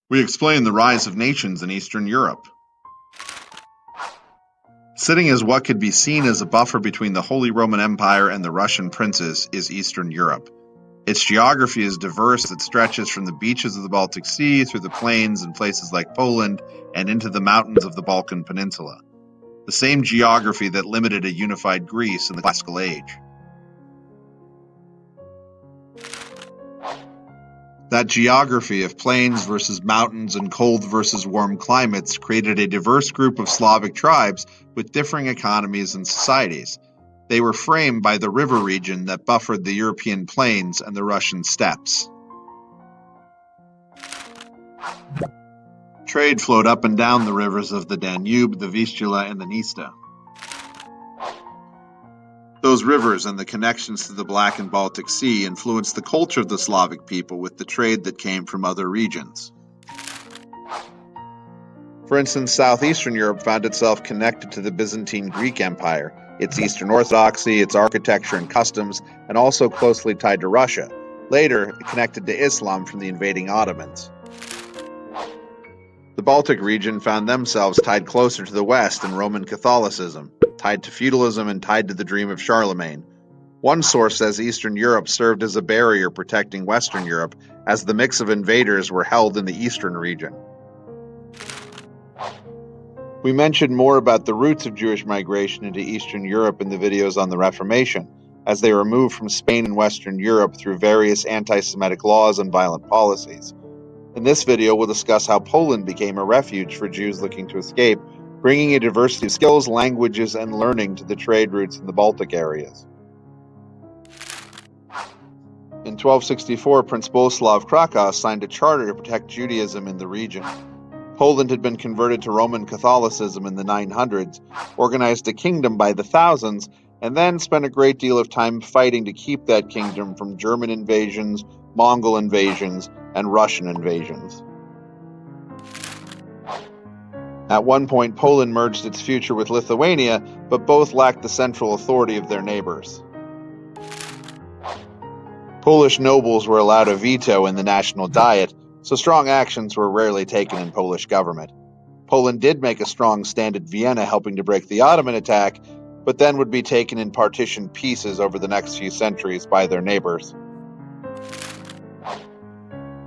We explain the rise of nations in Eastern Europe. Sitting as what could be seen as a buffer between the Holy Roman Empire and the Russian princes is Eastern Europe. Its geography is diverse. It stretches from the beaches of the Baltic Sea through the plains in places like Poland and into the mountains of the Balkan Peninsula. The same geography that limited a unified Greece in the Classical Age. That geography of plains versus mountains and cold versus warm climates created a diverse group of Slavic tribes with differing economies and societies. They were framed by the river region that buffered the European plains and the Russian steppes. Trade flowed up and down the rivers of the Danube, the Vistula, and the Dniester. Those rivers and the connections to the Black and Baltic Sea influenced the culture of the Slavic people with the trade that came from other regions. For instance, southeastern Europe found itself connected to the Byzantine Greek Empire, its Eastern Orthodoxy, its architecture and customs, and also closely tied to Russia. Later, it connected to Islam from the invading Ottomans. The Baltic region found themselves tied closer to the West in Roman Catholicism, tied to feudalism and tied to the dream of Charlemagne. One source says Eastern Europe served as a barrier protecting Western Europe, as the mix of invaders were held in the eastern region. We mentioned more about the roots of Jewish migration into Eastern Europe in the videos on the Reformation, as they were moved from Spain and Western Europe through various anti-Semitic laws and violent policies. In this video, we'll discuss how Poland became a refuge for Jews looking to escape, bringing a diversity of skills, languages, and learning to the trade routes in the Baltic areas. In 1264, Prince Boleslav Krakow signed a charter to protect Judaism in the region. Poland had been converted to Roman Catholicism in the 900s, organized a kingdom by the thousands, and then spent a great deal of time fighting to keep that kingdom from German invasions, Mongol invasions, and Russian invasions. At one point, Poland merged its future with Lithuania, but both lacked the central authority of their neighbors. Polish nobles were allowed a veto in the national diet, so strong actions were rarely taken in Polish government. Poland did make a strong stand at Vienna, helping to break the Ottoman attack, but then would be taken in partitioned pieces over the next few centuries by their neighbors.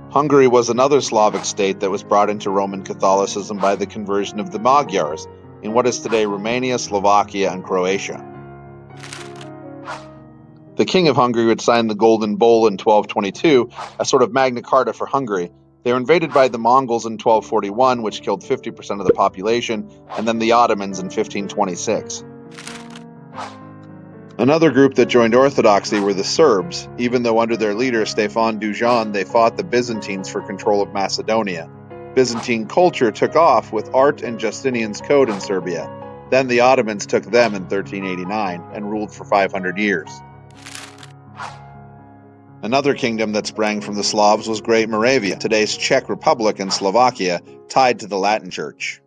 Hungary was another Slavic state that was brought into Roman Catholicism by the conversion of the Magyars in what is today Romania, Slovakia, and Croatia. The King of Hungary would sign the Golden Bull in 1222, a sort of Magna Carta for Hungary. They were invaded by the Mongols in 1241, which killed 50% of the population, and then the Ottomans in 1526. Another group that joined Orthodoxy were the Serbs. Even though under their leader Stefan Dusan they fought the Byzantines for control of Macedonia. Byzantine culture took off with art and Justinian's Code in Serbia. Then the Ottomans took them in 1389 and ruled for 500 years. Another kingdom that sprang from the Slavs was Great Moravia, today's Czech Republic and Slovakia, tied to the Latin Church.